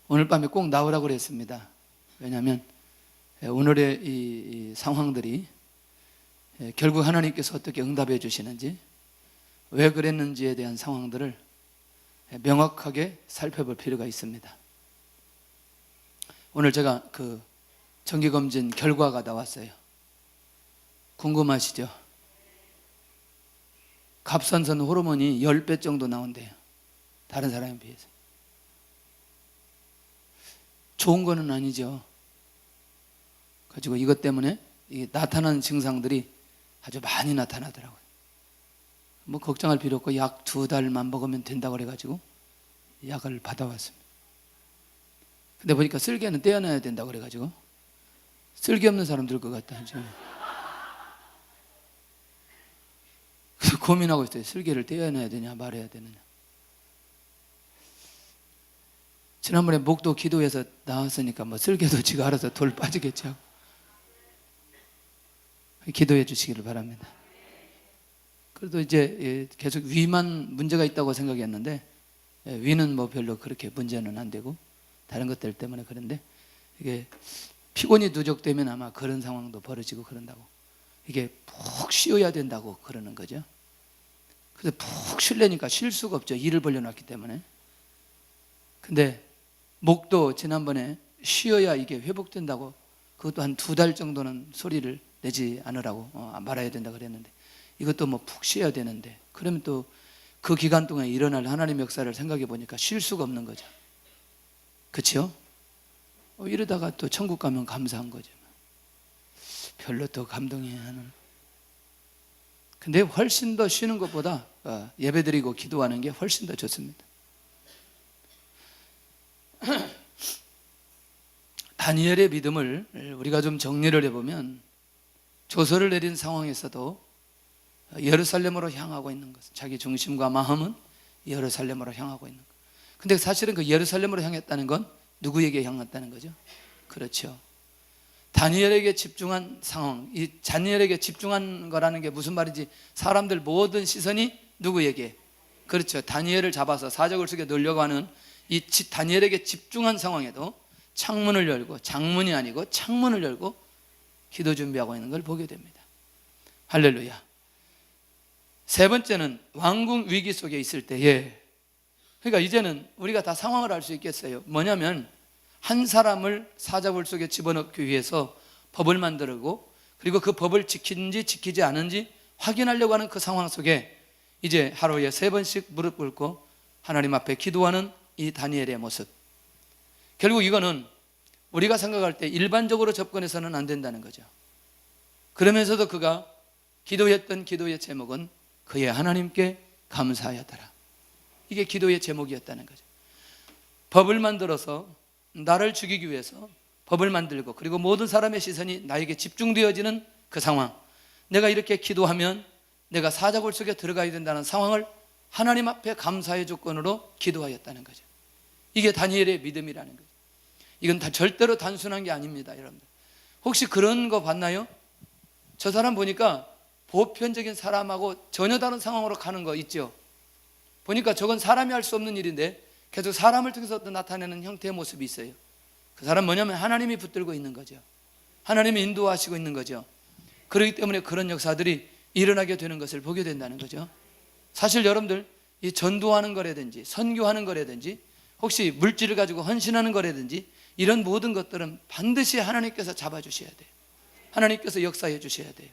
오늘 밤에 꼭 나오라고 그랬습니다. 왜냐하면 오늘의 이 상황들이 결국 하나님께서 어떻게 응답해 주시는지, 왜 그랬는지에 대한 상황들을 명확하게 살펴볼 필요가 있습니다. 오늘 제가 그 정기검진 결과가 나왔어요. 궁금하시죠? 갑상선 호르몬이 10배 정도 나온대요. 다른 사람에 비해서. 좋은 거는 아니죠. 가지고 이것 때문에 나타나는 증상들이 아주 많이 나타나더라고요. 뭐 걱정할 필요 없고 약 2달만 먹으면 된다고 그래가지고 약을 받아왔습니다. 근데 보니까 쓸개는 떼어내야 된다고 그래가지고 쓸개 없는 사람들 것 같다 지금. 그래서 고민하고 있어요. 쓸개를 떼어내야 되냐 말해야 되느냐. 지난번에 목도 기도해서 나왔으니까 뭐 쓸개도 지가 알아서 돌 빠지겠죠. 기도해 주시기를 바랍니다. 그래도 이제 계속 위만 문제가 있다고 생각했는데 위는 뭐 별로 그렇게 문제는 안 되고 다른 것들 때문에 그런데 이게 피곤이 누적되면 아마 그런 상황도 벌어지고 그런다고. 이게 푹 쉬어야 된다고 그러는 거죠. 그래서 푹 쉬려니까 쉴 수가 없죠. 일을 벌려놨기 때문에. 근데 목도 지난번에 쉬어야 이게 회복된다고, 그것도 한 2달 정도는 소리를 내지 않으라고 말아야 된다 그랬는데, 이것도 뭐 푹 쉬어야 되는데, 그러면 또 그 기간 동안 일어날 하나님의 역사를 생각해 보니까 쉴 수가 없는 거죠. 그렇죠? 이러다가 또 천국 가면 감사한 거죠. 별로 또 감동해야 하는. 근데 훨씬 더 쉬는 것보다 예배드리고 기도하는 게 훨씬 더 좋습니다. 다니엘의 믿음을 우리가 좀 정리를 해보면, 조서를 내린 상황에서도 예루살렘으로 향하고 있는 것, 자기 중심과 마음은 예루살렘으로 향하고 있는 것. 근데 사실은 그 예루살렘으로 향했다는 건 누구에게 향했다는 거죠? 그렇죠. 다니엘에게 집중한 상황, 이 다니엘에게 집중한 거라는 게 무슨 말인지, 사람들 모든 시선이 누구에게? 그렇죠. 다니엘을 잡아서 사적을 속에 넣으려고 하는 이 다니엘에게 집중한 상황에도 창문을 열고, 장문이 아니고 창문을 열고 기도 준비하고 있는 걸 보게 됩니다. 할렐루야. 세 번째는 왕궁 위기 속에 있을 때에, 그러니까 이제는 우리가 다 상황을 알 수 있겠어요. 뭐냐면 한 사람을 사자굴 속에 집어넣기 위해서 법을 만들고, 그리고 그 법을 지키는지 지키지 않은지 확인하려고 하는 그 상황 속에 이제 하루에 3번씩 무릎 꿇고 하나님 앞에 기도하는 이 다니엘의 모습. 결국 이거는 우리가 생각할 때 일반적으로 접근해서는 안 된다는 거죠. 그러면서도 그가 기도했던 기도의 제목은 그의 하나님께 감사하였더라. 이게 기도의 제목이었다는 거죠. 법을 만들어서 나를 죽이기 위해서 법을 만들고, 그리고 모든 사람의 시선이 나에게 집중되어지는 그 상황, 내가 이렇게 기도하면 내가 사자굴 속에 들어가야 된다는 상황을 하나님 앞에 감사의 조건으로 기도하였다는 거죠. 이게 다니엘의 믿음이라는 거죠. 이건 절대로 단순한 게 아닙니다, 여러분들. 혹시 그런 거 봤나요? 저 사람 보니까 보편적인 사람하고 전혀 다른 상황으로 가는 거 있죠. 보니까 저건 사람이 할 수 없는 일인데 계속 사람을 통해서 나타내는 형태의 모습이 있어요. 그 사람 뭐냐면 하나님이 붙들고 있는 거죠. 하나님이 인도하시고 있는 거죠. 그렇기 때문에 그런 역사들이 일어나게 되는 것을 보게 된다는 거죠. 사실 여러분들, 이 전도하는 거라든지 선교하는 거라든지 혹시 물질을 가지고 헌신하는 거라든지 이런 모든 것들은 반드시 하나님께서 잡아주셔야 돼요. 하나님께서 역사해 주셔야 돼요.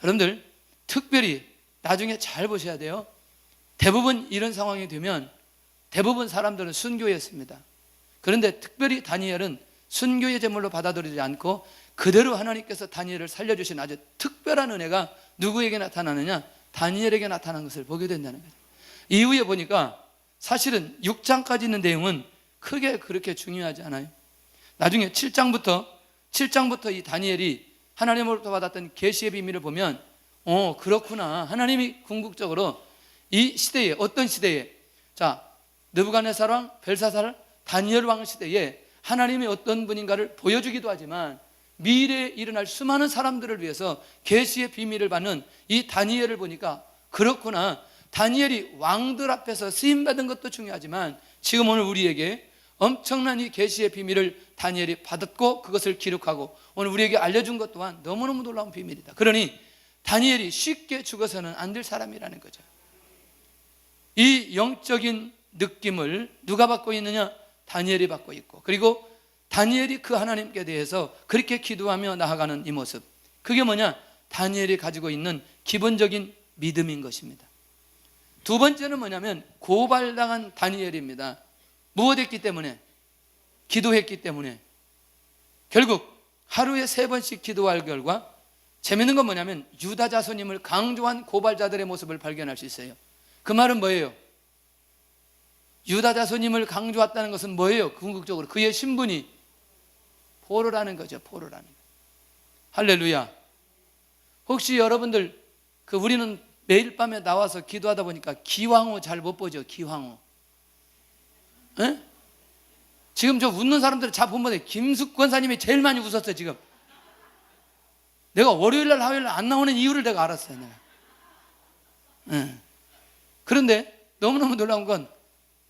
여러분들, 특별히 나중에 잘 보셔야 돼요. 대부분 이런 상황이 되면 대부분 사람들은 순교했습니다. 그런데 특별히 다니엘은 순교의 제물로 받아들이지 않고 그대로 하나님께서 다니엘을 살려주신 아주 특별한 은혜가 누구에게 나타나느냐? 다니엘에게 나타난 것을 보게 된다는 거예요. 이후에 보니까 사실은 6장까지 있는 내용은 크게 그렇게 중요하지 않아요. 나중에 7장부터 이 다니엘이 하나님으로부터 받았던 계시의 비밀을 보면 그렇구나. 하나님이 궁극적으로 이 시대에, 어떤 시대에, 자, 느부갓네살 왕, 벨사살, 다니엘 왕 시대에 하나님이 어떤 분인가를 보여주기도 하지만 미래에 일어날 수많은 사람들을 위해서 계시의 비밀을 받는 이 다니엘을 보니까 그렇구나. 다니엘이 왕들 앞에서 쓰임받은 것도 중요하지만 지금 오늘 우리에게 엄청난 이 계시의 비밀을 다니엘이 받았고 그것을 기록하고 오늘 우리에게 알려준 것 또한 너무너무 놀라운 비밀이다. 그러니 다니엘이 쉽게 죽어서는 안 될 사람이라는 거죠. 이 영적인 느낌을 누가 받고 있느냐? 다니엘이 받고 있고, 그리고 다니엘이 그 하나님께 대해서 그렇게 기도하며 나아가는 이 모습, 그게 뭐냐? 다니엘이 가지고 있는 기본적인 믿음인 것입니다. 두 번째는 뭐냐면 고발당한 다니엘입니다. 무엇했기 때문에? 기도했기 때문에. 결국 하루에 3번씩 기도할 결과 재밌는 건 뭐냐면 유다 자손임을 강조한 고발자들의 모습을 발견할 수 있어요. 그 말은 뭐예요? 유다 자손임을 강조했다는 것은 뭐예요? 궁극적으로 그의 신분이 포로라는 거죠. 포로라는 거. 할렐루야. 혹시 여러분들 우리는 매일 밤에 나와서 기도하다 보니까 기황후 잘 못 보죠. 기황후. 에? 지금 저 웃는 사람들 잘 보면 김숙 권사님이 제일 많이 웃었어요. 지금 내가 월요일날 화요일날 안 나오는 이유를 내가 알았어요. 내가. 그런데 너무너무 놀라운 건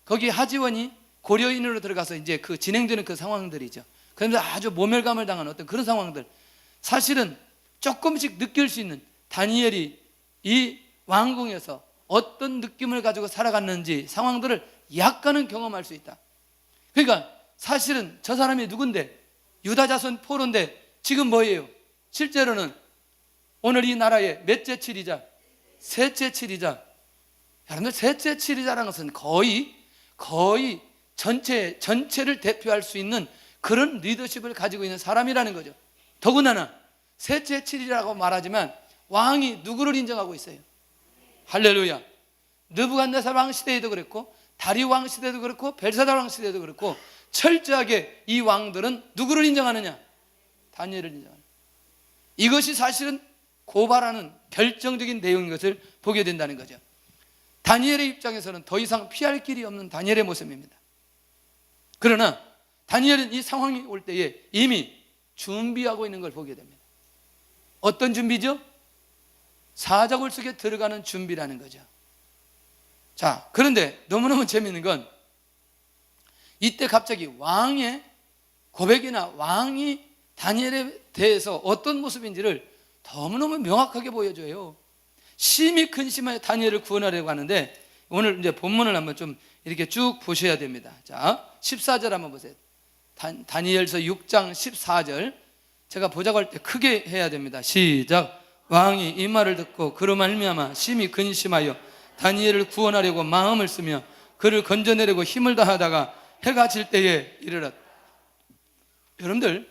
거기 하지원이 고려인으로 들어가서 이제 그 진행되는 그 상황들이죠. 그런데 아주 모멸감을 당한 어떤 그런 상황들, 사실은 조금씩 느낄 수 있는 다니엘이 이 왕궁에서 어떤 느낌을 가지고 살아갔는지 상황들을 약간은 경험할 수 있다. 그러니까 사실은 저 사람이 누군데? 유다 자손 포로인데 지금 뭐예요? 실제로는 오늘 이 나라의 몇째 칠이자? 셋째 칠이자. 여러분들 셋째 칠이자라는 것은 거의 전체를 대표할 수 있는 그런 리더십을 가지고 있는 사람이라는 거죠. 더군다나 셋째 칠이라고 말하지만 왕이 누구를 인정하고 있어요? 할렐루야. 느부갓네살 왕 시대에도 그랬고 다리오 왕 시대도 그렇고 벨사살 왕 시대도 그렇고 철저하게 이 왕들은 누구를 인정하느냐? 다니엘을 인정하는. 이것이 사실은 고발하는 결정적인 내용인 것을 보게 된다는 거죠. 다니엘의 입장에서는 더 이상 피할 길이 없는 다니엘의 모습입니다. 그러나 다니엘은 이 상황이 올 때에 이미 준비하고 있는 걸 보게 됩니다. 어떤 준비죠? 사자굴 속에 들어가는 준비라는 거죠. 자, 그런데 너무너무 재미있는 건 이때 갑자기 왕의 고백이나 왕이 다니엘에 대해서 어떤 모습인지를 너무너무 명확하게 보여줘요. 심히 근심하여 다니엘을 구원하려고 하는데 오늘 이제 본문을 한번 좀 이렇게 쭉 보셔야 됩니다. 자, 14절 한번 보세요. 다니엘서 6장 14절. 제가 보자고 할 때 크게 해야 됩니다. 시작. 왕이 이 말을 듣고 그로 말미암아 심히 근심하여 다니엘을 구원하려고 마음을 쓰며 그를 건져내려고 힘을 다하다가 해가 질 때에 이르렀다. 여러분들,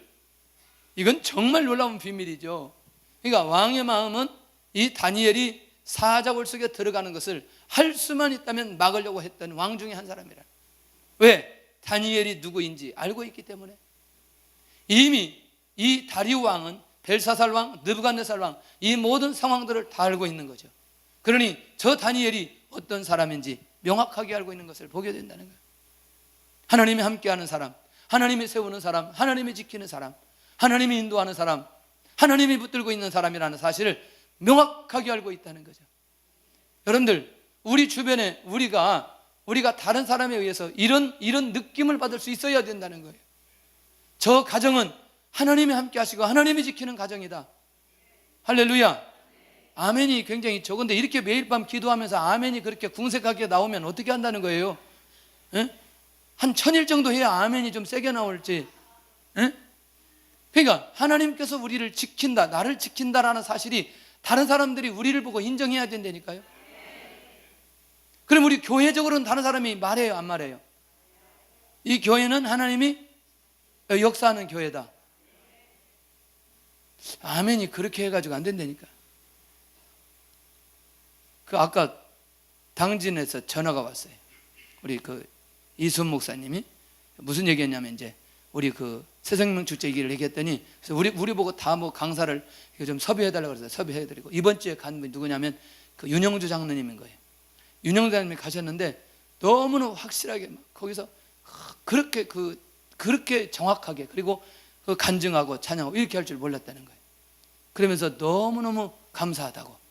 이건 정말 놀라운 비밀이죠. 그러니까 왕의 마음은 이 다니엘이 사자굴 속에 들어가는 것을 할 수만 있다면 막으려고 했던 왕 중에 한 사람이라. 왜? 다니엘이 누구인지 알고 있기 때문에. 이미 이 다리오 왕은 벨사살 왕, 느부갓네살 왕, 이 모든 상황들을 다 알고 있는 거죠. 그러니 저 다니엘이 어떤 사람인지 명확하게 알고 있는 것을 보게 된다는 거예요. 하나님이 함께하는 사람, 하나님이 세우는 사람, 하나님이 지키는 사람, 하나님이 인도하는 사람, 하나님이 붙들고 있는 사람이라는 사실을 명확하게 알고 있다는 거죠. 여러분들, 우리 주변에 우리가 다른 사람에 의해서 이런 느낌을 받을 수 있어야 된다는 거예요. 저 가정은 하나님이 함께 하시고 하나님이 지키는 가정이다. 할렐루야. 아멘이 굉장히 적은데 이렇게 매일 밤 기도하면서 아멘이 그렇게 궁색하게 나오면 어떻게 한다는 거예요? 에? 한 1000일 정도 해야 아멘이 좀 세게 나올지. 에? 그러니까 하나님께서 우리를 지킨다, 나를 지킨다라는 사실이 다른 사람들이 우리를 보고 인정해야 된다니까요. 그럼 우리 교회적으로는 다른 사람이 말해요, 안 말해요? 이 교회는 하나님이 역사하는 교회다. 아멘이 그렇게 해가지고 안 된다니까. 아까 당진에서 전화가 왔어요. 우리 이순 목사님이 무슨 얘기했냐면 이제 우리 새생명 축제 얘기를 얘기했더니 그래서 우리 보고 다 강사를 좀 섭외해달라고 그래서 섭외해드리고 이번 주에 간 분이 누구냐면 윤영주 장로님인 거예요. 윤영주 장로님이 가셨는데 너무나 확실하게 거기서 그렇게 정확하게 그리고 간증하고 찬양하고 이렇게 할 줄 몰랐다는 거예요. 그러면서 너무너무 감사하다고.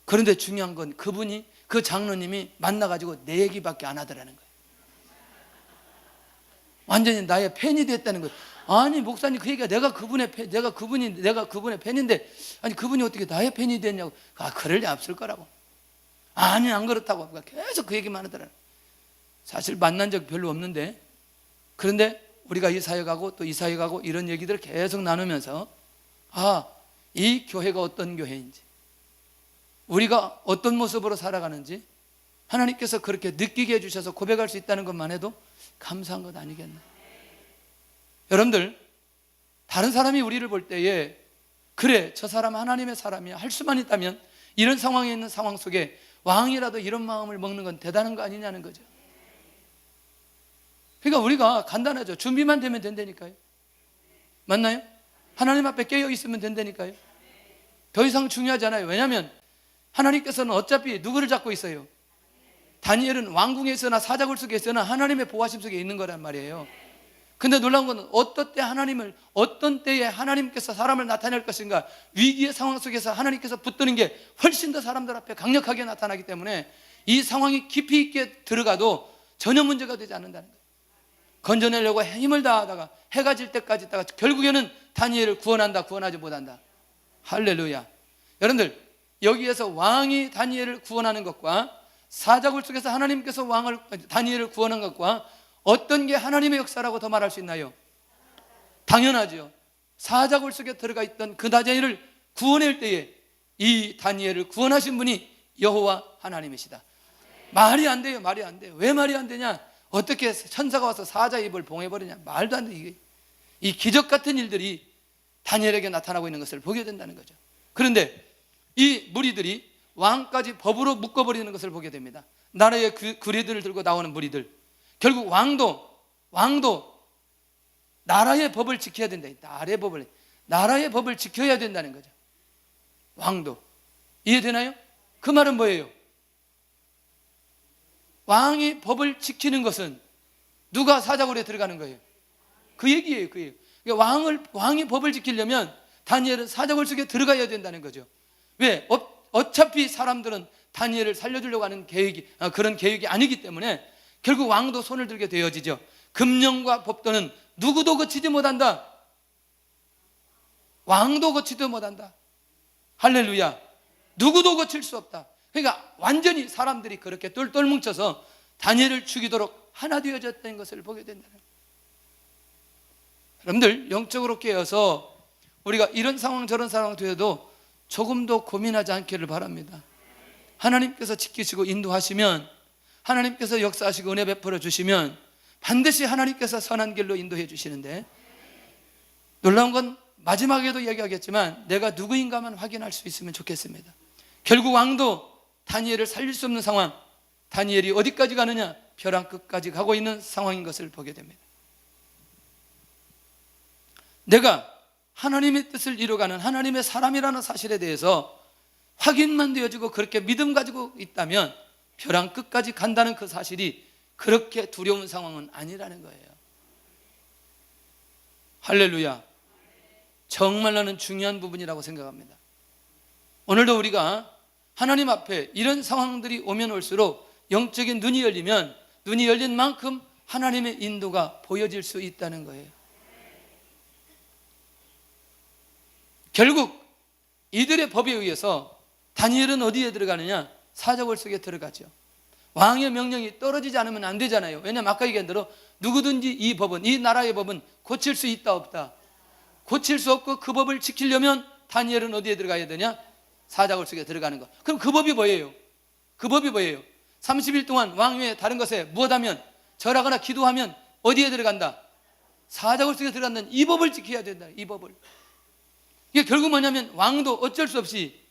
그런데 중요한 건 그 장로님이 만나가지고 내 얘기밖에 안 하더라는 거예요. 완전히 나의 팬이 됐다는 거예요. 아니 목사님, 그 얘기가 내가 그분의 팬인데, 아니 그분이 어떻게 나의 팬이 됐냐고. 그럴 리 없을 거라고. 아니 안 그렇다고. 계속 그 얘기만 하더라고요. 사실 만난 적 별로 없는데, 그런데 우리가 이 사회 가고 또 이 사회 가고 이런 얘기들을 계속 나누면서, 이 교회가 어떤 교회인지, 우리가 어떤 모습으로 살아가는지 하나님께서 그렇게 느끼게 해주셔서 고백할 수 있다는 것만 해도 감사한 것 아니겠나. 여러분들, 다른 사람이 우리를 볼 때에 그래 저 사람 하나님의 사람이야 할 수만 있다면, 이런 상황에 있는 상황 속에 왕이라도 이런 마음을 먹는 건 대단한 거 아니냐는 거죠. 그러니까 우리가 간단하죠. 준비만 되면 된다니까요. 맞나요? 하나님 앞에 깨어 있으면 된다니까요. 더 이상 중요하지 않아요. 왜냐하면 하나님께서는 어차피 누구를 잡고 있어요? 다니엘은 왕궁에 있으나 사자굴 속에 있으나 하나님의 보호하심 속에 있는 거란 말이에요. 근데 놀라운 건 어떤 때에 하나님께서 사람을 나타낼 것인가, 위기의 상황 속에서 하나님께서 붙드는 게 훨씬 더 사람들 앞에 강력하게 나타나기 때문에 이 상황이 깊이 있게 들어가도 전혀 문제가 되지 않는다는 거예요. 건져내려고 힘을 다하다가 해가 질 때까지 있다가 결국에는 다니엘을 구원하지 못한다. 할렐루야. 여러분들, 여기에서 왕이 다니엘을 구원하는 것과 사자굴 속에서 하나님께서 다니엘을 구원한 것과 어떤 게 하나님의 역사라고 더 말할 수 있나요? 당연하죠. 사자굴 속에 들어가 있던 그 다니엘을 구원할 때에 이 다니엘을 구원하신 분이 여호와 하나님이시다. 말이 안 돼요. 말이 안 돼요. 왜 말이 안 되냐? 어떻게 천사가 와서 사자 입을 봉해버리냐? 말도 안 돼. 이 기적 같은 일들이 다니엘에게 나타나고 있는 것을 보게 된다는 거죠. 그런데 이 무리들이 왕까지 법으로 묶어버리는 것을 보게 됩니다. 나라의 규례들을 들고 나오는 무리들. 결국 왕도 나라의 법을 지켜야 된다. 나라의 법을 지켜야 된다는 거죠. 왕도. 이해되나요? 그 말은 뭐예요? 왕이 법을 지키는 것은 누가 사자굴에 들어가는 거예요? 그 얘기예요. 그 얘기. 그러니까 왕이 법을 지키려면 다니엘은 사자굴 속에 들어가야 된다는 거죠. 왜? 어차피 사람들은 다니엘을 살려주려고 하는 그런 계획이 아니기 때문에 결국 왕도 손을 들게 되어지죠. 금령과 법도는 누구도 거치지 못한다. 왕도 거치지 못한다. 할렐루야. 누구도 거칠 수 없다. 그러니까 완전히 사람들이 그렇게 똘똘 뭉쳐서 다니엘을 죽이도록 하나 되어졌다는 것을 보게 된다는 거예요. 여러분들, 영적으로 깨어서 우리가 이런 상황 저런 상황 되어도 조금도 고민하지 않기를 바랍니다. 하나님께서 지키시고 인도하시면, 하나님께서 역사하시고 은혜 베풀어 주시면 반드시 하나님께서 선한 길로 인도해 주시는데, 놀라운 건 마지막에도 얘기하겠지만 내가 누구인가만 확인할 수 있으면 좋겠습니다. 결국 왕도 다니엘을 살릴 수 없는 상황, 다니엘이 어디까지 가느냐? 벼랑 끝까지 가고 있는 상황인 것을 보게 됩니다. 내가 하나님의 뜻을 이루어가는 하나님의 사람이라는 사실에 대해서 확인만 되어지고 그렇게 믿음 가지고 있다면 벼랑 끝까지 간다는 그 사실이 그렇게 두려운 상황은 아니라는 거예요. 할렐루야. 정말 나는 중요한 부분이라고 생각합니다. 오늘도 우리가 하나님 앞에 이런 상황들이 오면 올수록 영적인 눈이 열린 만큼 하나님의 인도가 보여질 수 있다는 거예요. 결국 이들의 법에 의해서 다니엘은 어디에 들어가느냐? 사자굴 속에 들어가죠. 왕의 명령이 떨어지지 않으면 안 되잖아요. 왜냐하면 아까 얘기한 대로 누구든지 이 나라의 법은 고칠 수 있다 없다? 고칠 수 없고 그 법을 지키려면 다니엘은 어디에 들어가야 되냐? 사자굴 속에 들어가는 것. 그럼 그 법이 뭐예요? 30일 동안 왕 외에 다른 것에 무엇하면, 절하거나 기도하면 어디에 들어간다? 사자굴 속에 들어간다는 이 법을 지켜야 된다. 이 법을. 이게 결국 뭐냐면 왕도 어쩔 수 없이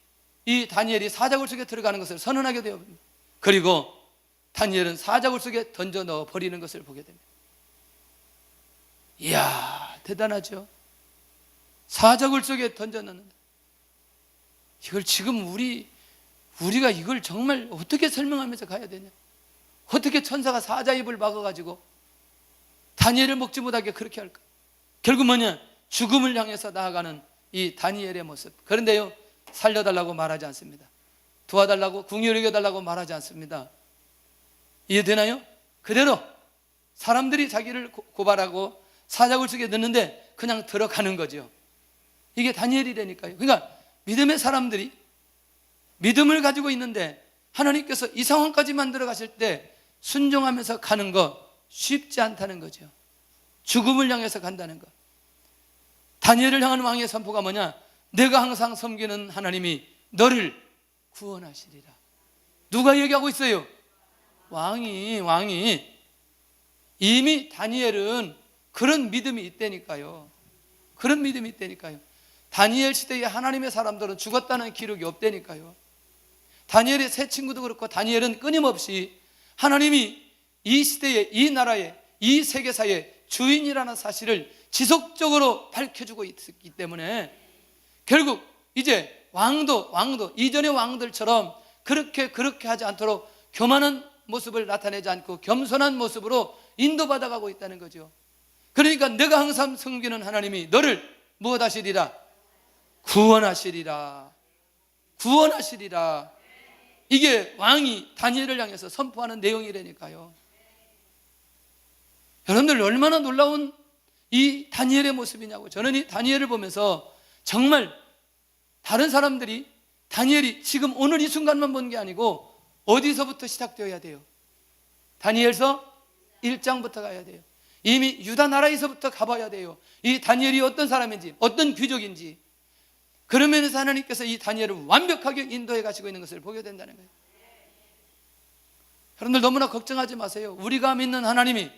이 다니엘이 사자굴 속에 들어가는 것을 선언하게 되어버립니다. 그리고 다니엘은 사자굴 속에 던져 넣어 버리는 것을 보게 됩니다. 이야, 대단하죠? 사자굴 속에 던져 넣는다. 이걸 지금 우리가 이걸 정말 어떻게 설명하면서 가야 되냐? 어떻게 천사가 사자 입을 막아가지고 다니엘을 먹지 못하게 그렇게 할까? 결국 뭐냐? 죽음을 향해서 나아가는 이 다니엘의 모습. 그런데요, 살려달라고 말하지 않습니다. 도와달라고, 궁히 여겨달라고 말하지 않습니다. 이해되나요? 그대로 사람들이 자기를 고발하고 사자굴 속에 넣는데 그냥 들어가는 거죠. 이게 다니엘이라니까요. 그러니까 믿음의 사람들이 믿음을 가지고 있는데 하나님께서 이 상황까지 만들어 가실 때 순종하면서 가는 거 쉽지 않다는 거죠. 죽음을 향해서 간다는 것. 다니엘을 향한 왕의 선포가 뭐냐? 내가 항상 섬기는 하나님이 너를 구원하시리라. 누가 얘기하고 있어요? 왕이. 이미 다니엘은 그런 믿음이 있다니까요. 그런 믿음이 있다니까요. 다니엘 시대에 하나님의 사람들은 죽었다는 기록이 없다니까요. 다니엘의 세 친구도 그렇고 다니엘은 끊임없이 하나님이 이 시대에, 이 나라에, 이 세계사의 주인이라는 사실을 지속적으로 밝혀주고 있기 때문에 결국 이제 왕도 이전의 왕들처럼 그렇게 하지 않도록 교만한 모습을 나타내지 않고 겸손한 모습으로 인도받아가고 있다는 거죠. 그러니까 내가 항상 섬기는 하나님이 너를 무엇하시리라? 구원하시리라. 이게 왕이 다니엘을 향해서 선포하는 내용이라니까요. 여러분들 얼마나 놀라운 이 다니엘의 모습이냐고. 저는 이 다니엘을 보면서 정말 다른 사람들이 다니엘이 지금 오늘 이 순간만 본 게 아니고 어디서부터 시작되어야 돼요? 다니엘서 1장부터 가야 돼요. 이미 유다 나라에서부터 가봐야 돼요. 이 다니엘이 어떤 사람인지, 어떤 귀족인지. 그러면서 하나님께서 이 다니엘을 완벽하게 인도해 가시고 있는 것을 보게 된다는 거예요. 여러분들 너무나 걱정하지 마세요. 우리가 믿는 하나님이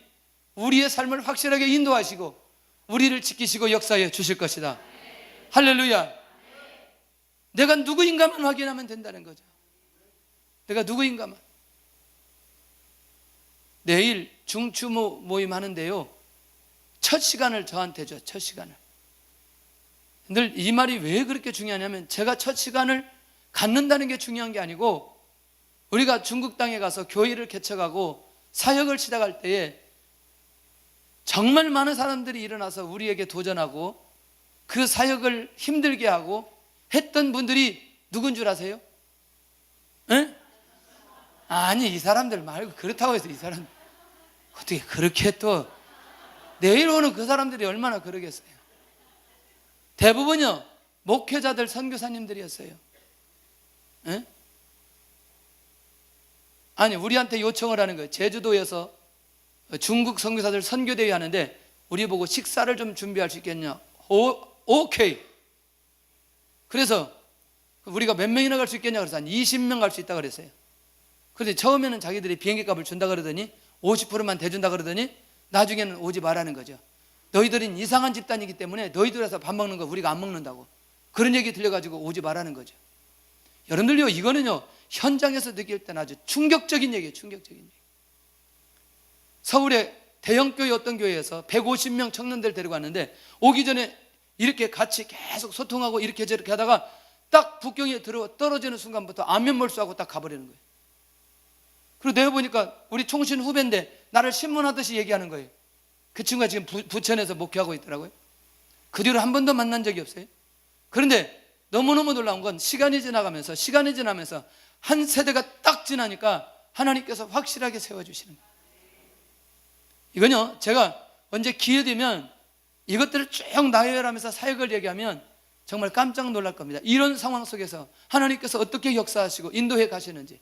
우리의 삶을 확실하게 인도하시고 우리를 지키시고 역사해 주실 것이다. 할렐루야. 내가 누구인가만 확인하면 된다는 거죠. 내가 누구인가만. 내일 중추모 모임 하는데요, 첫 시간을 저한테 줘. 첫 시간을. 늘 이 말이 왜 그렇게 중요하냐면 제가 첫 시간을 갖는다는 게 중요한 게 아니고 우리가 중국 땅에 가서 교회를 개척하고 사역을 시작할 때에 정말 많은 사람들이 일어나서 우리에게 도전하고 그 사역을 힘들게 하고 했던 분들이 누군 줄 아세요? 에? 아니, 이 사람들 말고 그렇다고 해서 이 사람 어떻게 그렇게 또 내일 오는 그 사람들이 얼마나 그러겠어요. 대부분요 목회자들, 선교사님들이었어요. 에? 아니, 우리한테 요청을 하는 거예요. 제주도에서 중국 선교사들 선교대회 하는데 우리 보고 식사를 좀 준비할 수 있겠냐? 오케이. 그래서 우리가 몇 명이나 갈 수 있겠냐 그래서 한 20명 갈 수 있다 그랬어요. 그런데 처음에는 자기들이 비행기 값을 준다 그러더니 50%만 대준다 그러더니 나중에는 오지 말라는 거죠. 너희들은 이상한 집단이기 때문에 너희들에서 밥 먹는 거 우리가 안 먹는다고. 그런 얘기 들려가지고 오지 말라는 거죠. 여러분들요, 이거는요 현장에서 느낄 때는 아주 충격적인 얘기예요. 충격적인 얘기. 서울의 대형교회 어떤 교회에서 150명 청년들 데리고 왔는데 오기 전에 이렇게 같이 계속 소통하고 이렇게 저렇게 하다가 딱 북경에 떨어지는 순간부터 안면몰수하고 딱 가버리는 거예요. 그리고 내가 보니까 우리 총신 후배인데 나를 신문하듯이 얘기하는 거예요. 그 친구가 지금 부천에서 목회하고 있더라고요. 그 뒤로 한 번도 만난 적이 없어요. 그런데 너무너무 놀라운 건 시간이 지나면서 한 세대가 딱 지나니까 하나님께서 확실하게 세워주시는 거예요. 이건요 제가 언제 기회 되면 이것들을 쭉 나열하면서 사역을 얘기하면 정말 깜짝 놀랄 겁니다. 이런 상황 속에서 하나님께서 어떻게 역사하시고 인도해 가시는지.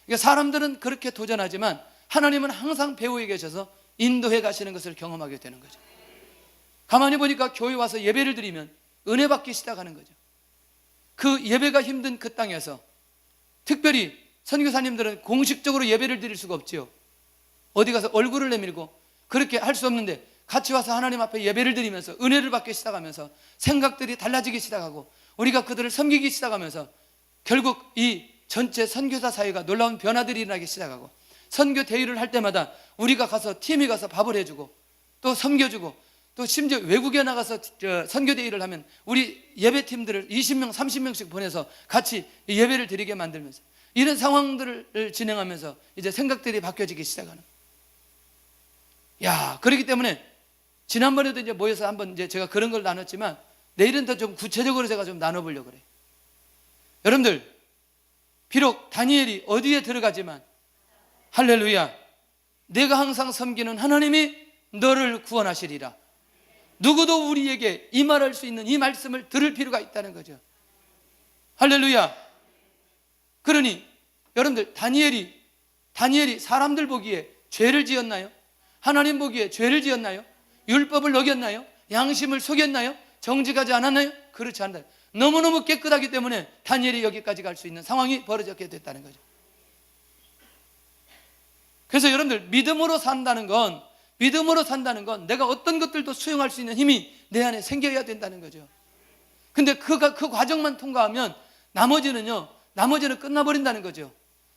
그러니까 사람들은 그렇게 도전하지만 하나님은 항상 배후에 계셔서 인도해 가시는 것을 경험하게 되는 거죠. 가만히 보니까 교회 와서 예배를 드리면 은혜 받기 시작하는 거죠. 그 예배가 힘든 그 땅에서 특별히 선교사님들은 공식적으로 예배를 드릴 수가 없지요. 어디 가서 얼굴을 내밀고 그렇게 할 수 없는데 같이 와서 하나님 앞에 예배를 드리면서 은혜를 받기 시작하면서 생각들이 달라지기 시작하고 우리가 그들을 섬기기 시작하면서 결국 이 전체 선교사 사회가 놀라운 변화들이 일어나기 시작하고 선교 대회를 할 때마다 우리가 가서 팀이 가서 밥을 해주고 또 섬겨주고 또 심지어 외국에 나가서 선교 대회를 하면 우리 예배팀들을 20명 30명씩 보내서 같이 예배를 드리게 만들면서 이런 상황들을 진행하면서 이제 생각들이 바뀌어지기 시작하는. 야, 그렇기 때문에 지난번에도 이제 모여서 한번 이제 제가 그런 걸 나눴지만 내일은 더 좀 구체적으로 제가 좀 나눠보려고 그래요. 여러분들, 비록 다니엘이 어디에 들어가지만 할렐루야, 내가 항상 섬기는 하나님이 너를 구원하시리라. 누구도 우리에게 이 말할 수 있는 이 말씀을 들을 필요가 있다는 거죠. 할렐루야. 그러니 여러분들, 다니엘이 사람들 보기에 죄를 지었나요? 하나님 보기에 죄를 지었나요? 율법을 어겼나요? 양심을 속였나요? 정직하지 않았나요? 그렇지 않다. 너무너무 깨끗하기 때문에 다니엘이 여기까지 갈 수 있는 상황이 벌어졌게 됐다는 거죠. 그래서 여러분들, 믿음으로 산다는 건 내가 어떤 것들도 수용할 수 있는 힘이 내 안에 생겨야 된다는 거죠. 근데 그 과정만 통과하면 나머지는 끝나버린다는 거죠.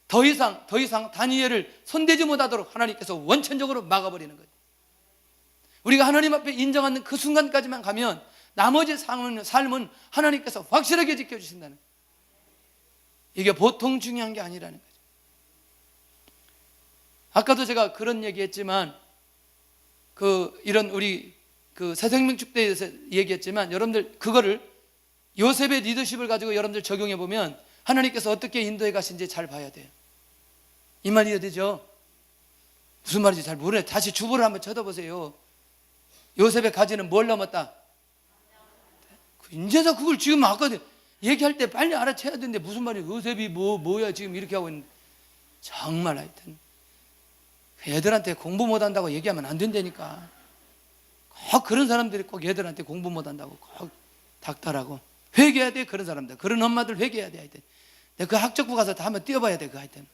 더 이상 다니엘을 손대지 못하도록 하나님께서 원천적으로 막아버리는 거죠. 우리가 하나님 앞에 인정하는 그 순간까지만 가면 나머지 삶은 하나님께서 확실하게 지켜주신다는 거예요. 이게 보통 중요한 게 아니라는 거죠. 아까도 제가 그런 얘기했지만, 이런 우리 새생명 축제에서 얘기했지만, 여러분들 그거를 요셉의 리더십을 가지고 여러분들 적용해 보면 하나님께서 어떻게 인도해 가신지 잘 봐야 돼요. 이 말이 되죠? 무슨 말인지 잘 모르네. 다시 주보를 한번 쳐다보세요. 요셉의 가지는 뭘 넘었다? 이제서 그걸 지금 아까 얘기할 때 빨리 알아채야 되는데 무슨 말이야? 요셉이 뭐야 지금 이렇게 하고 있는데. 정말 하여튼 애들한테 공부 못한다고 얘기하면 안 된다니까. 꼭 그런 사람들이 꼭 애들한테 공부 못한다고 꼭 닥달하고 회개해야 돼. 그런 사람들, 그런 엄마들 회개해야 돼. 하여튼 내가 그 학적부 가서 다 한번 뛰어봐야 돼. 하여튼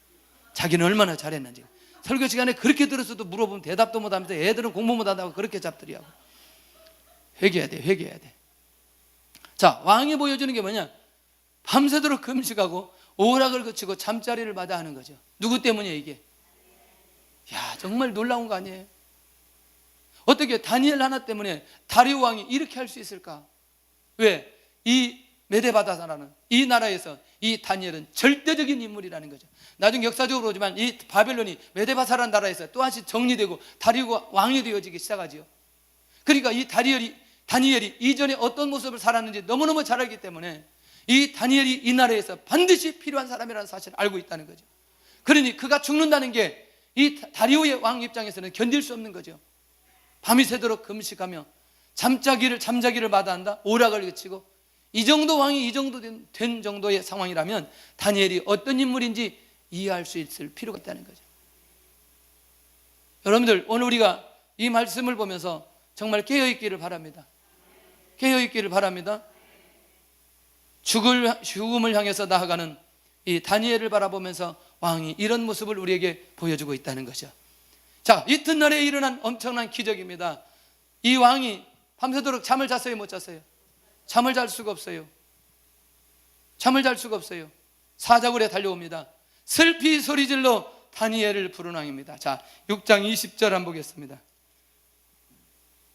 자기는 얼마나 잘했는지. 설교 시간에 그렇게 들었어도 물어보면 대답도 못하면서 애들은 공부 못한다고 그렇게 잡들이하고. 회개해야 돼. 자, 왕이 보여주는 게 뭐냐? 밤새도록 금식하고 오락을 거치고 잠자리를 마다 하는 거죠. 누구 때문에 이게? 야, 정말 놀라운 거 아니에요? 어떻게 다니엘 하나 때문에 다리오 왕이 이렇게 할 수 있을까? 왜? 이 메데바다라는 이 나라에서 이 다니엘은 절대적인 인물이라는 거죠. 나중에 역사적으로 보지만 이 바벨론이 메데바사라는 나라에서 또다시 정리되고 다리오가 왕이 되어지기 시작하지요. 그러니까 이 다니엘이 이전에 어떤 모습을 살았는지 너무너무 잘 알기 때문에 이 다니엘이 이 나라에서 반드시 필요한 사람이라는 사실을 알고 있다는 거죠. 그러니 그가 죽는다는 게 이 다리오의 왕 입장에서는 견딜 수 없는 거죠. 밤이 새도록 금식하며 잠자기를 마다한다. 오락을 그치고 이 정도 왕이 이 정도 된 정도의 상황이라면 다니엘이 어떤 인물인지 이해할 수 있을 필요가 있다는 거죠. 여러분들, 오늘 우리가 이 말씀을 보면서 정말 깨어있기를 바랍니다. 죽음을 향해서 나아가는 이 다니엘을 바라보면서 왕이 이런 모습을 우리에게 보여주고 있다는 거죠. 자, 이튿날에 일어난 엄청난 기적입니다. 이 왕이 밤새도록 잠을 잤어요, 못 잤어요? 잠을 잘 수가 없어요. 사자굴에 달려옵니다. 슬피 소리질러 다니엘을 부른 왕입니다. 자, 6장 20절 한번 보겠습니다.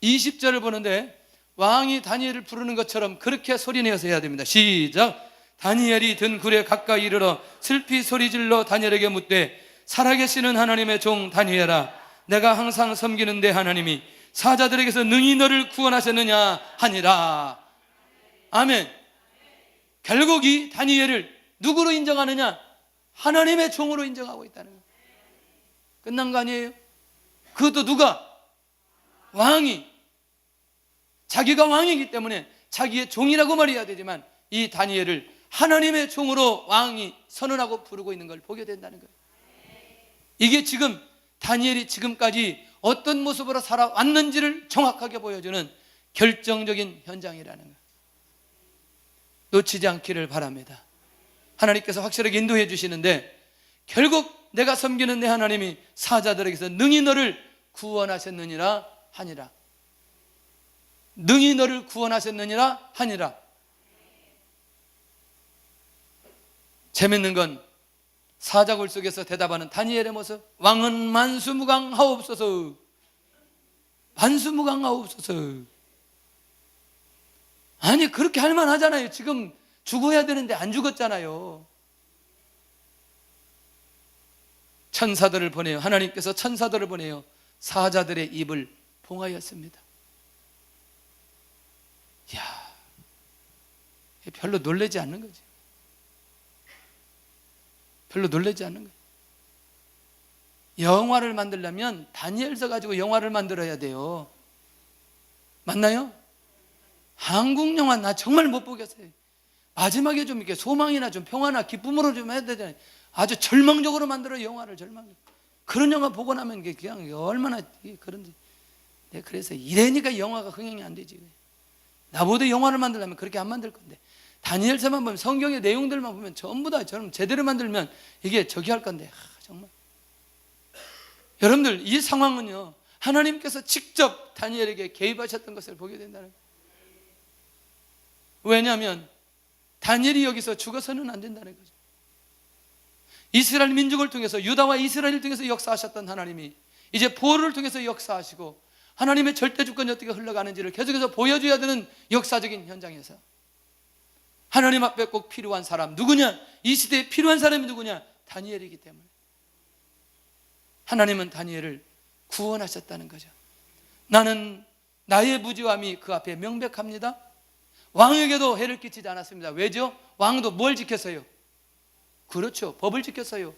20절을 보는데 왕이 다니엘을 부르는 것처럼 그렇게 소리내어서 해야 됩니다. 시작. 다니엘이 든 굴에 가까이 이르러 슬피 소리질러 다니엘에게 묻되, 살아계시는 하나님의 종 다니엘아, 내가 항상 섬기는 내 하나님이 사자들에게서 능히 너를 구원하셨느냐 하니라. 아멘. 결국 이 다니엘을 누구로 인정하느냐? 하나님의 종으로 인정하고 있다는 거예요. 끝난 거 아니에요? 그것도 누가? 왕이. 자기가 왕이기 때문에 자기의 종이라고 말해야 되지만 이 다니엘을 하나님의 종으로 왕이 선언하고 부르고 있는 걸 보게 된다는 거예요. 이게 지금 다니엘이 지금까지 어떤 모습으로 살아왔는지를 정확하게 보여주는 결정적인 현장이라는 거예요. 놓치지 않기를 바랍니다. 하나님께서 확실하게 인도해 주시는데, 결국 내가 섬기는 내 하나님이 사자들에게서 능히 너를 구원하셨느니라 하니라. 능히 너를 구원하셨느니라 하니라. 재밌는 건 사자굴 속에서 대답하는 다니엘의 모습. 왕은 만수무강하옵소서. 아니, 그렇게 할 만하잖아요. 지금 죽어야 되는데 안 죽었잖아요. 천사들을 보내요. 하나님께서 천사들을 보내요. 사자들의 입을 봉하였습니다. 이야, 별로 놀라지 않는 거죠. 별로 놀라지 않는 거예요. 영화를 만들려면 다니엘서 가지고 영화를 만들어야 돼요. 맞나요? 한국 영화 나 정말 못 보겠어요. 마지막에 좀 이렇게 소망이나 좀 평화나 기쁨으로 좀 해야 되잖아요. 아주 절망적으로 만들어요. 영화를 절망적으로. 그런 영화 보고 나면 이게 그냥 얼마나 그런지. 네, 그래서 이래니까 영화가 흥행이 안 되지. 나보다 영화를 만들려면 그렇게 안 만들 건데, 다니엘서만 보면, 성경의 내용들만 보면 전부 다 저는 제대로 만들면 이게 저기 할 건데, 정말 여러분들 이 상황은요, 하나님께서 직접 다니엘에게 개입하셨던 것을 보게 된다는 거예요. 왜냐하면 다니엘이 여기서 죽어서는 안 된다는 거죠. 이스라엘 민족을 통해서, 유다와 이스라엘을 통해서 역사하셨던 하나님이 이제 보호를 통해서 역사하시고 하나님의 절대 주권이 어떻게 흘러가는지를 계속해서 보여줘야 되는 역사적인 현장에서 하나님 앞에 꼭 필요한 사람 누구냐? 이 시대에 필요한 사람이 누구냐? 다니엘이기 때문에 하나님은 다니엘을 구원하셨다는 거죠. 나는 나의 무지함이 그 앞에 명백합니다. 왕에게도 해를 끼치지 않았습니다. 왜죠? 왕도 뭘 지켰어요? 그렇죠, 법을 지켰어요.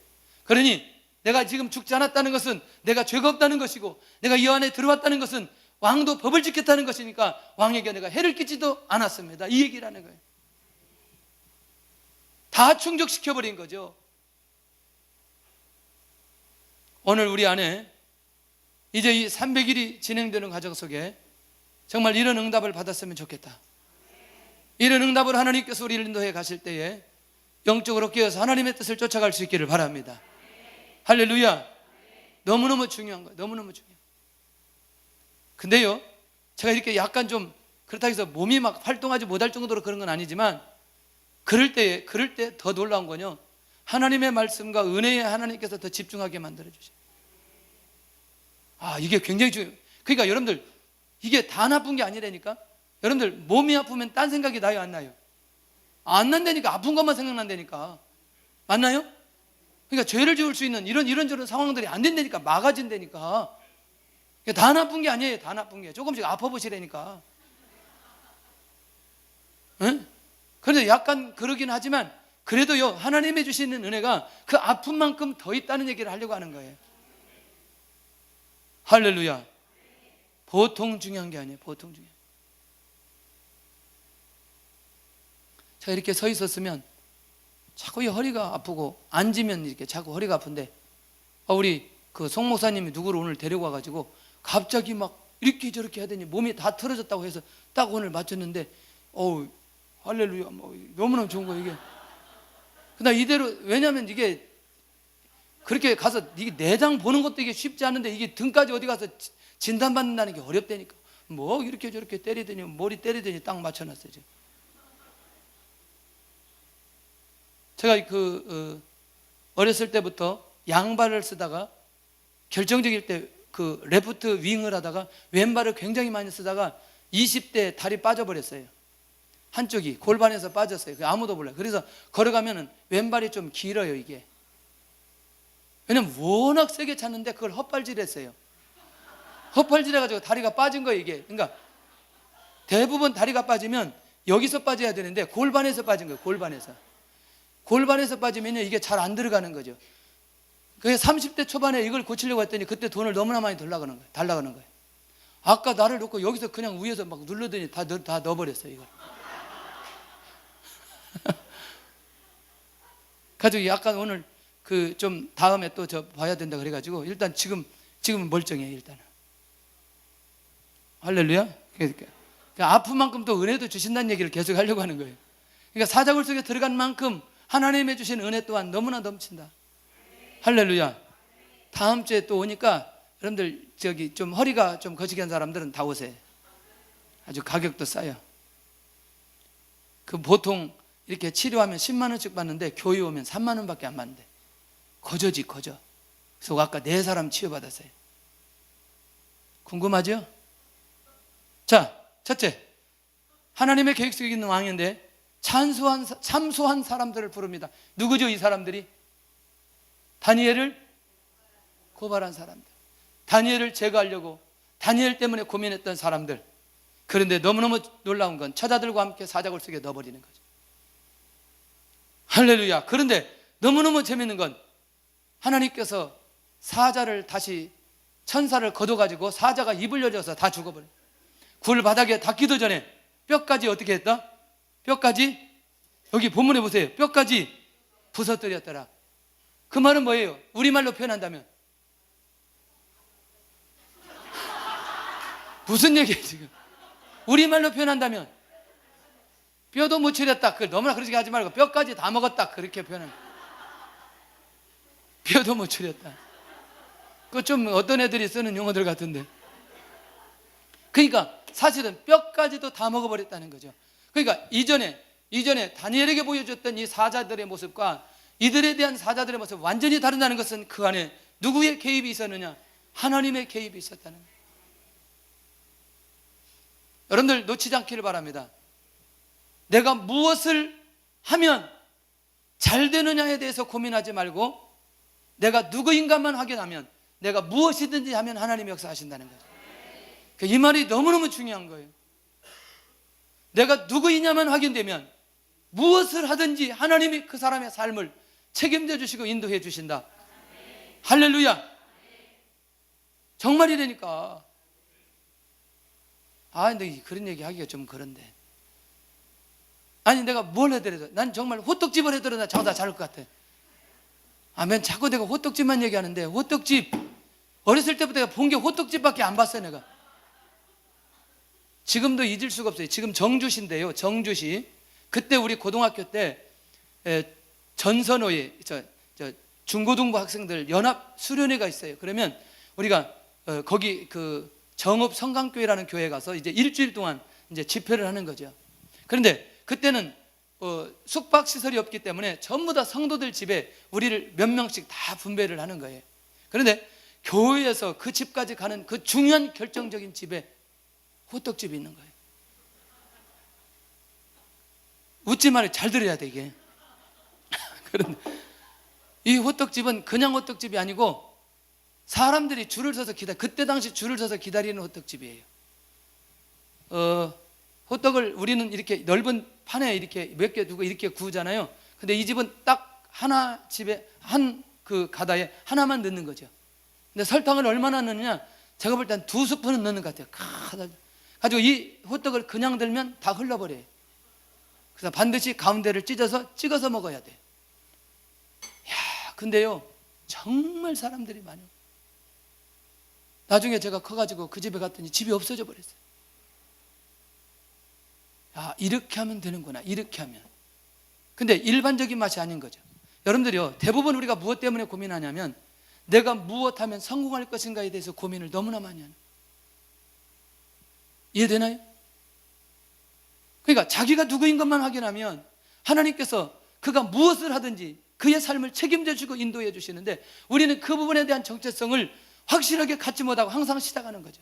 그러니 내가 지금 죽지 않았다는 것은 내가 죄가 없다는 것이고, 내가 이 안에 들어왔다는 것은 왕도 법을 지켰다는 것이니까 왕에게 내가 해를 끼치지도 않았습니다. 이 얘기라는 거예요. 다 충족시켜버린 거죠. 오늘 우리 안에 이제 이 300일이 진행되는 과정 속에 정말 이런 응답을 받았으면 좋겠다. 이런 응답을 하나님께서 우리를 인도해 가실 때에 영적으로 깨어서 하나님의 뜻을 쫓아갈 수 있기를 바랍니다. 할렐루야. 너무너무 중요한 거예요. 너무너무 중요해요. 근데요, 제가 이렇게 약간 좀 그렇다고 해서 몸이 막 활동하지 못할 정도로 그런 건 아니지만, 그럴 때 더 놀라운 건요, 하나님의 말씀과 은혜에 하나님께서 더 집중하게 만들어 주셔요. 이게 굉장히 중요해요. 그러니까 여러분들 이게 다 나쁜 게 아니라니까. 여러분들 몸이 아프면 딴 생각이 나요, 안 나요? 안 난다니까. 아픈 것만 생각난다니까. 맞나요? 그러니까 죄를 지을 수 있는 이런저런 상황들이 안 된다니까. 막아진다니까. 다 나쁜 게 아니에요. 다 나쁜 게 조금씩 아파보시라니까. 응? 그런데 약간 그러긴 하지만 그래도요, 하나님이 주시는 은혜가 그 아픈 만큼 더 있다는 얘기를 하려고 하는 거예요. 할렐루야. 보통 중요한 게 아니에요. 보통 중요한. 제가 이렇게 서 있었으면 자꾸 이 허리가 아프고, 앉으면 이렇게 자꾸 허리가 아픈데, 우리 그 송 목사님이 누구를 오늘 데리고 와가지고 갑자기 막 이렇게 저렇게 하더니 몸이 다 틀어졌다고 해서 딱 오늘 맞췄는데, 할렐루야, 너무너무 좋은 거예요 이게. 근데 이대로, 왜냐하면 이게 그렇게 가서 이게 내장 보는 것도 이게 쉽지 않은데, 이게 등까지 어디 가서 진단받는다는 게 어렵다니까. 이렇게 저렇게 때리더니, 머리 때리더니 딱 맞춰놨어요 지금. 제가 어렸을 때부터 양발을 쓰다가 결정적일 때 레프트 윙을 하다가 왼발을 굉장히 많이 쓰다가 20대 다리 빠져버렸어요. 한쪽이 골반에서 빠졌어요. 아무도 몰라요. 그래서 걸어가면 왼발이 좀 길어요 이게. 왜냐면 워낙 세게 찼는데 그걸 헛발질했어요. 헛발질해가지고 다리가 빠진 거예요 이게. 그러니까 대부분 다리가 빠지면 여기서 빠져야 되는데 골반에서 빠진 거예요. 골반에서 빠지면 이게 잘 안 들어가는 거죠. 그래서 30대 초반에 이걸 고치려고 했더니 그때 돈을 너무나 많이 달라고 하는 거예요. 아까 나를 놓고 여기서 그냥 위에서 막 눌러더니 다 넣어버렸어요 이걸. 가지고 약간 오늘 좀 다음에 또 저 봐야 된다 그래가지고 일단 지금은 멀쩡해요 일단은. 할렐루야. 그러니까 아픈 만큼 또 은혜도 주신다는 얘기를 계속 하려고 하는 거예요. 그러니까 사자굴 속에 들어간 만큼 하나님의 주신 은혜 또한 너무나 넘친다. 할렐루야. 다음 주에 또 오니까 여러분들 저기 좀 허리가 좀 거시기한 사람들은 다 오세요. 아주 가격도 싸요. 보통 이렇게 치료하면 10만 원씩 받는데 교회 오면 3만 원밖에 안 받는데. 거저지 거저. 그래서 아까 4사람 치유받았어요. 궁금하죠? 자, 첫째, 하나님의 계획 속에 있는 왕인데 참소한 사람들을 부릅니다. 누구죠 이 사람들이? 다니엘을 고발한 사람들, 다니엘을 제거하려고 다니엘 때문에 고민했던 사람들. 그런데 너무너무 놀라운 건 처자들과 함께 사자굴 속에 넣어버리는 거죠. 할렐루야. 그런데 너무너무 재밌는 건 하나님께서 사자를 다시 천사를 걷어가지고 사자가 입을 열어서 다 죽어버려. 굴 바닥에 닿기도 전에 뼈까지 어떻게 했다? 뼈까지, 여기 본문에 보세요. 뼈까지 부서뜨렸더라. 그 말은 뭐예요? 우리말로 표현한다면 무슨 얘기예요 지금? 우리말로 표현한다면 뼈도 못 추렸다. 그걸 너무나 그렇게 하지 말고 뼈까지 다 먹었다. 그렇게 표현합니다. 뼈도 못 추렸다. 그 좀 어떤 애들이 쓰는 용어들 같은데. 그러니까 사실은 뼈까지도 다 먹어버렸다는 거죠. 그러니까 이전에 다니엘에게 보여줬던 이 사자들의 모습과 이들에 대한 사자들의 모습 완전히 다르다는 것은 그 안에 누구의 개입이 있었느냐? 하나님의 개입이 있었다는 거예요. 여러분들 놓치지 않기를 바랍니다. 내가 무엇을 하면 잘 되느냐에 대해서 고민하지 말고 내가 누구인가만 확인하면 내가 무엇이든지 하면 하나님이 역사하신다는 거죠. 이 말이 너무너무 중요한 거예요. 내가 누구이냐만 확인되면 무엇을 하든지 하나님이 그 사람의 삶을 책임져 주시고 인도해 주신다. 할렐루야. 정말이라니까. 근데 그런 얘기 하기가 좀 그런데. 아니 내가 뭘 해더라도 난 정말 호떡집을 해더라도 나 장사 잘할 것 같아. 맨 자꾸 내가 호떡집만 얘기하는데 호떡집 어렸을 때부터 내가 본 게 호떡집밖에 안 봤어요. 내가 지금도 잊을 수가 없어요. 지금 정주시인데요. 정주시. 그때 우리 고등학교 때 전선호에 중고등부 학생들 연합 수련회가 있어요. 그러면 우리가 거기 그 정읍 성강교회라는 교회에 가서 이제 일주일 동안 이제 집회를 하는 거죠. 그런데 그때는 숙박시설이 없기 때문에 전부 다 성도들 집에 우리를 몇 명씩 다 분배를 하는 거예요. 그런데 교회에서 그 집까지 가는 그 중요한 결정적인 집에 호떡집이 있는 거예요. 웃지 말고 잘 들어야 돼 이게. 그런데 이 호떡집은 그냥 호떡집이 아니고 사람들이 줄을 서서 그때 당시 줄을 서서 기다리는 호떡집이에요. 호떡을 우리는 이렇게 넓은 판에 이렇게 몇 개 두고 이렇게 구우잖아요. 근데 이 집은 딱 하나 집에 한 그 가다에 하나만 넣는 거죠. 근데 설탕을 얼마나 넣느냐? 제가 볼 땐 2스푼은 넣는 것 같아요. 가지고 이 호떡을 그냥 들면 다 흘러버려요. 그래서 반드시 가운데를 찢어서 찍어서 먹어야 돼요. 근데요 정말 사람들이 많아요. 나중에 제가 커가지고 그 집에 갔더니 집이 없어져 버렸어요. 이렇게 하면 되는구나. 이렇게 하면. 근데 일반적인 맛이 아닌 거죠. 여러분들이요 대부분 우리가 무엇 때문에 고민하냐면 내가 무엇하면 성공할 것인가에 대해서 고민을 너무나 많이 하는. 이해되나요? 그러니까 자기가 누구인 것만 확인하면 하나님께서 그가 무엇을 하든지 그의 삶을 책임져 주고 인도해 주시는데 우리는 그 부분에 대한 정체성을 확실하게 갖지 못하고 항상 시작하는 거죠.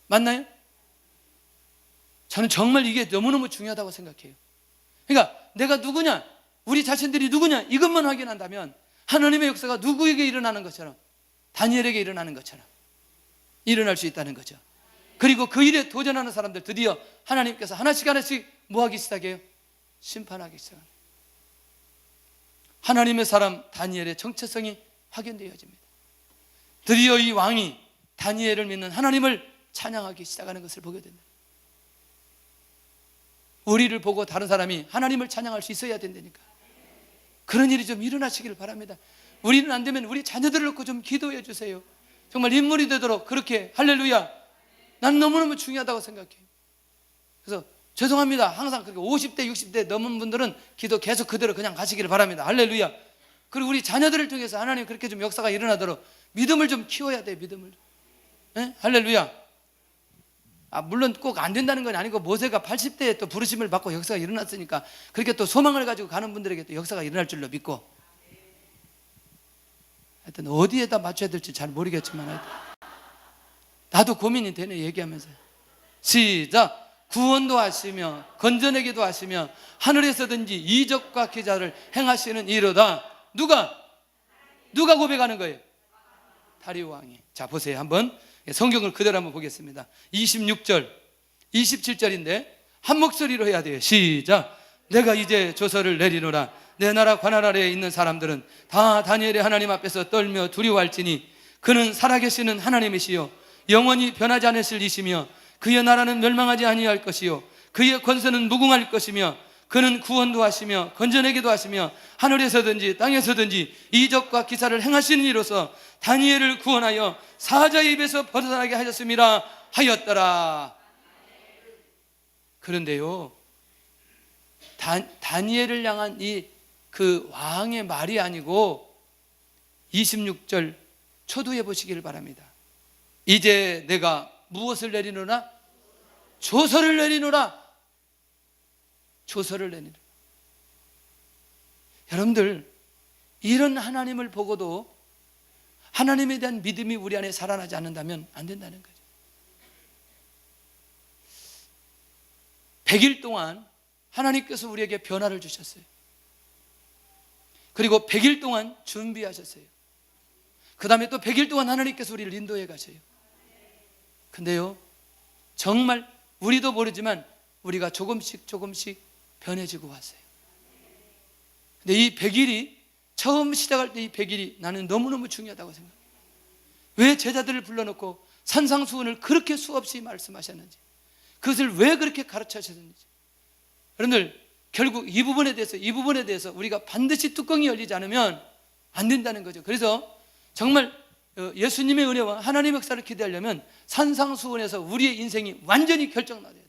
맞나요? 저는 정말 이게 너무너무 중요하다고 생각해요. 그러니까 내가 누구냐, 우리 자신들이 누구냐 이것만 확인한다면 하나님의 역사가 누구에게 일어나는 것처럼 다니엘에게 일어나는 것처럼 일어날 수 있다는 거죠. 그리고 그 일에 도전하는 사람들 드디어 하나님께서 하나씩 뭐하기 시작해요? 심판하기 시작합니다. 하나님의 사람 다니엘의 정체성이 확인되어집니다. 드디어 이 왕이 다니엘을 믿는 하나님을 찬양하기 시작하는 것을 보게 됩니다. 우리를 보고 다른 사람이 하나님을 찬양할 수 있어야 된다니까. 그런 일이 좀 일어나시기를 바랍니다. 우리는 안 되면 우리 자녀들을 놓고 좀 기도해 주세요. 정말 인물이 되도록 그렇게. 할렐루야. 난 너무너무 중요하다고 생각해요. 그래서 죄송합니다. 항상 그렇게 50대 60대 넘은 분들은 기도 계속 그대로 그냥 가시기를 바랍니다. 할렐루야. 그리고 우리 자녀들을 통해서 하나님 그렇게 좀 역사가 일어나도록 믿음을 좀 키워야 돼요. 믿음을. 네? 할렐루야. 물론 꼭 안 된다는 건 아니고 모세가 80대에 또 부르심을 받고 역사가 일어났으니까 그렇게 또 소망을 가지고 가는 분들에게 또 역사가 일어날 줄로 믿고, 하여튼 어디에다 맞춰야 될지 잘 모르겠지만 하여튼 나도 고민이 되네 얘기하면서. 시작. 구원도 하시며 건져내기도 하시며 하늘에서든지 이적과 기사를 행하시는 이로다. 누가 고백하는 거예요? 다리오 왕이. 자 보세요. 한번 성경을 그대로 한번 보겠습니다. 26절 27절인데 한 목소리로 해야 돼요. 시작. 내가 이제 조서를 내리노라. 내 나라 관할 아래에 있는 사람들은 다 다니엘의 하나님 앞에서 떨며 두려워할지니 그는 살아계시는 하나님이시요 영원히 변하지 않으실 이시며 그의 나라는 멸망하지 아니할 것이요 그의 권세는 무궁할 것이며 그는 구원도 하시며 건져내기도 하시며 하늘에서든지 땅에서든지 이적과 기사를 행하시는 이로서 다니엘을 구원하여 사자의 입에서 벗어나게 하셨음이라 하였더라. 그런데요, 다니엘을 향한 이 그 왕의 말이 아니고 26절 초두해 보시기를 바랍니다. 이제 내가 무엇을 내리노라? 조서를 내리노라. 조서를 내리노라. 여러분들, 이런 하나님을 보고도 하나님에 대한 믿음이 우리 안에 살아나지 않는다면 안 된다는 거죠. 100일 동안 하나님께서 우리에게 변화를 주셨어요. 그리고 100일 동안 준비하셨어요. 그 다음에 또 100일 동안 하나님께서 우리를 인도해 가셔요. 근데요, 정말 우리도 모르지만 우리가 조금씩 변해지고 왔어요. 근데 이 100일이 처음 시작할 때 이 100일이 나는 너무너무 중요하다고 생각해요. 왜 제자들을 불러놓고 산상수훈을 그렇게 수없이 말씀하셨는지, 그것을 왜 그렇게 가르치셨는지. 여러분들, 결국 이 부분에 대해서 우리가 반드시 뚜껑이 열리지 않으면 안 된다는 거죠. 그래서 정말 예수님의 은혜와 하나님의 역사를 기대하려면 산상수훈에서 우리의 인생이 완전히 결정나야 돼요.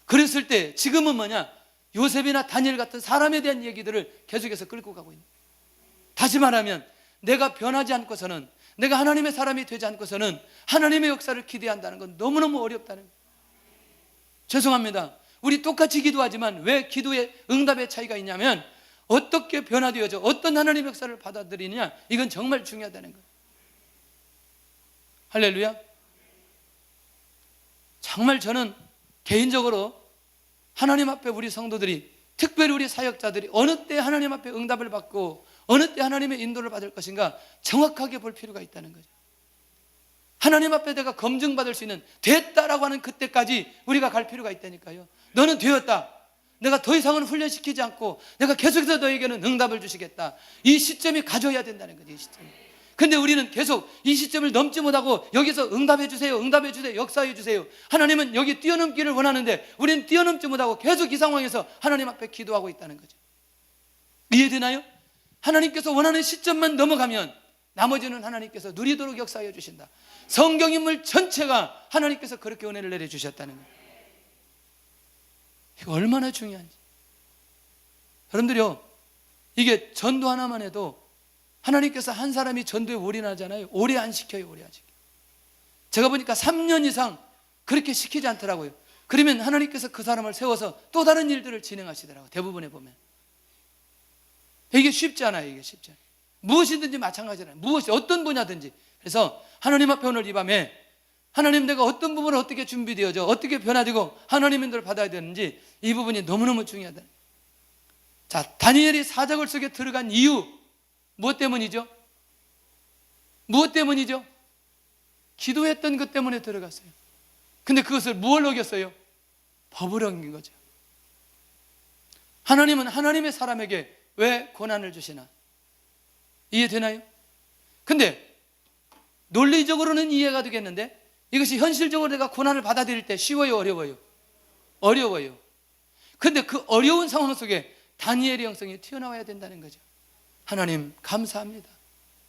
그랬을 때 지금은 뭐냐? 요셉이나 다니엘 같은 사람에 대한 얘기들을 계속해서 끌고 가고 있는 거예요. 다시 말하면 내가 변하지 않고서는, 내가 하나님의 사람이 되지 않고서는 하나님의 역사를 기대한다는 건 너무너무 어렵다는 거예요. 죄송합니다. 우리 똑같이 기도하지만 왜 기도의 응답의 차이가 있냐면 어떻게 변화되어져 어떤 하나님의 역사를 받아들이느냐, 이건 정말 중요하다는 거예요. 할렐루야. 정말 저는 개인적으로 하나님 앞에 우리 성도들이, 특별히 우리 사역자들이 어느 때 하나님 앞에 응답을 받고 어느 때 하나님의 인도를 받을 것인가 정확하게 볼 필요가 있다는 거죠. 하나님 앞에 내가 검증받을 수 있는 됐다라고 하는 그때까지 우리가 갈 필요가 있다니까요. 너는 되었다. 내가 더 이상은 훈련시키지 않고 내가 계속해서 너에게는 응답을 주시겠다. 이 시점이 가져야 된다는 거죠. 이 시점. 근데 우리는 계속 이 시점을 넘지 못하고 여기서 응답해 주세요, 응답해 주세요, 역사해 주세요. 하나님은 여기 뛰어넘기를 원하는데 우리는 뛰어넘지 못하고 계속 이 상황에서 하나님 앞에 기도하고 있다는 거죠. 이해되나요? 하나님께서 원하는 시점만 넘어가면 나머지는 하나님께서 누리도록 역사해 주신다. 성경 인물 전체가 하나님께서 그렇게 은혜를 내려주셨다는 거예요. 이거 얼마나 중요한지. 여러분들요, 이게 전도 하나만 해도 하나님께서 한 사람이 전도에 올인하잖아요. 오래 안 시켜요, 오래 안 시켜요. 제가 보니까 3년 이상 그렇게 시키지 않더라고요. 그러면 하나님께서 그 사람을 세워서 또 다른 일들을 진행하시더라고요. 대부분에 보면. 이게 쉽지 않아요. 이게 쉽지 않아요. 무엇이든지 마찬가지잖아요. 무엇이, 어떤 분야든지. 그래서 하나님 앞에 오늘 이 밤에 하나님, 내가 어떤 부분을 어떻게 준비되어져 어떻게 변화되고 하나님의 인도를 받아야 되는지, 이 부분이 너무너무 중요하다. 자, 다니엘이 사자굴 속에 들어간 이유, 무엇 때문이죠? 무엇 때문이죠? 기도했던 것 때문에 들어갔어요. 근데 그것을 무엇을 어겼어요? 법을 어긴 거죠. 하나님은 하나님의 사람에게 왜 고난을 주시나? 이해되나요? 근데 논리적으로는 이해가 되겠는데 이것이 현실적으로 내가 고난을 받아들일 때 쉬워요, 어려워요? 어려워요. 근데 그 어려운 상황 속에 다니엘의 영성이 튀어나와야 된다는 거죠. 하나님 감사합니다.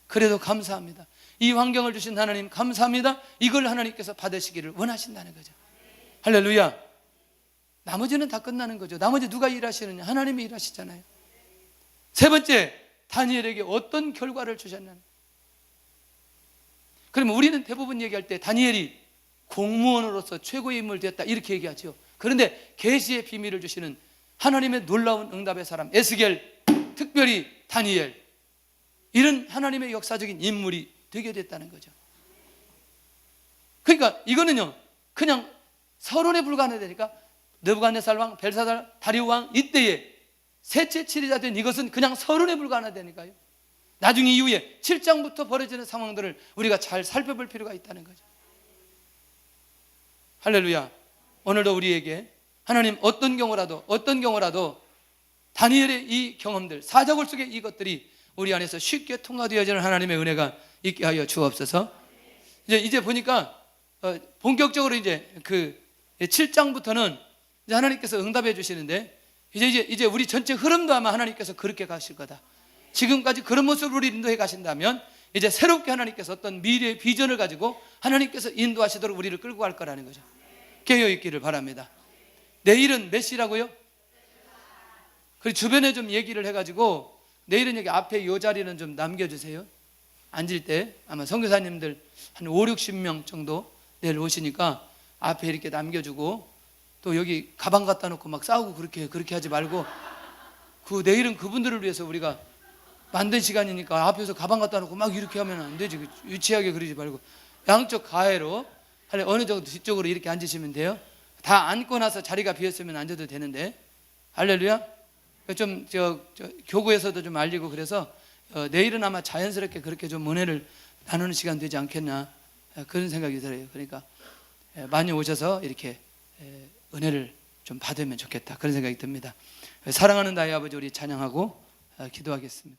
그래도 감사합니다. 이 환경을 주신 하나님 감사합니다. 이걸 하나님께서 받으시기를 원하신다는 거죠. 할렐루야. 나머지는 다 끝나는 거죠. 나머지 누가 일하시느냐? 하나님이 일하시잖아요. 세 번째, 다니엘에게 어떤 결과를 주셨나? 그러면 우리는 대부분 얘기할 때 다니엘이 공무원으로서 최고의 인물 되었다 이렇게 얘기하죠. 그런데 계시의 비밀을 주시는 하나님의 놀라운 응답의 사람 에스겔, 특별히 다니엘, 이런 하나님의 역사적인 인물이 되게 됐다는 거죠. 그러니까 이거는요, 그냥 서론에 불과하다니까. 느부갓네살 왕, 벨사살, 다리우 왕 이때에 셋째 치리자 된 이것은 그냥 서론에 불과하다니까요. 나중에 이후에 7장부터 벌어지는 상황들을 우리가 잘 살펴볼 필요가 있다는 거죠. 할렐루야. 오늘도 우리에게 하나님 어떤 경우라도 다니엘의 이 경험들, 사자굴 속의 이것들이 우리 안에서 쉽게 통과되어지는 하나님의 은혜가 있게 하여 주옵소서. 이제 보니까 본격적으로 이제 그 7장부터는 이제 하나님께서 응답해 주시는데, 이제 우리 전체 흐름도 아마 하나님께서 그렇게 가실 거다. 지금까지 그런 모습으로 우리 인도해 가신다면 이제 새롭게 하나님께서 어떤 미래의 비전을 가지고 하나님께서 인도하시도록 우리를 끌고 갈 거라는 거죠. 깨어 있기를 바랍니다. 내일은 몇 시라고요? 그리고 주변에 좀 얘기를 해가지고 내일은 여기 앞에 이 자리는 좀 남겨주세요. 앉을 때 아마 선교사님들 한 5, 60명 정도 내일 오시니까 앞에 이렇게 남겨주고, 또 여기 가방 갖다 놓고 막 싸우고 그렇게 하지 말고, 그 내일은 그분들을 위해서 우리가 만든 시간이니까 앞에서 가방 갖다 놓고 막 이렇게 하면 안 되지. 유치하게 그러지 말고 양쪽 가해로 어느 정도 뒤쪽으로 이렇게 앉으시면 돼요. 다 앉고 나서 자리가 비었으면 앉아도 되는데, 할렐루야. 좀 교구에서도 좀 알리고, 그래서 내일은 아마 자연스럽게 그렇게 좀 은혜를 나누는 시간 되지 않겠나, 그런 생각이 들어요. 그러니까 많이 오셔서 이렇게 은혜를 좀 받으면 좋겠다, 그런 생각이 듭니다. 사랑하는 나의 아버지, 우리 찬양하고 기도하겠습니다.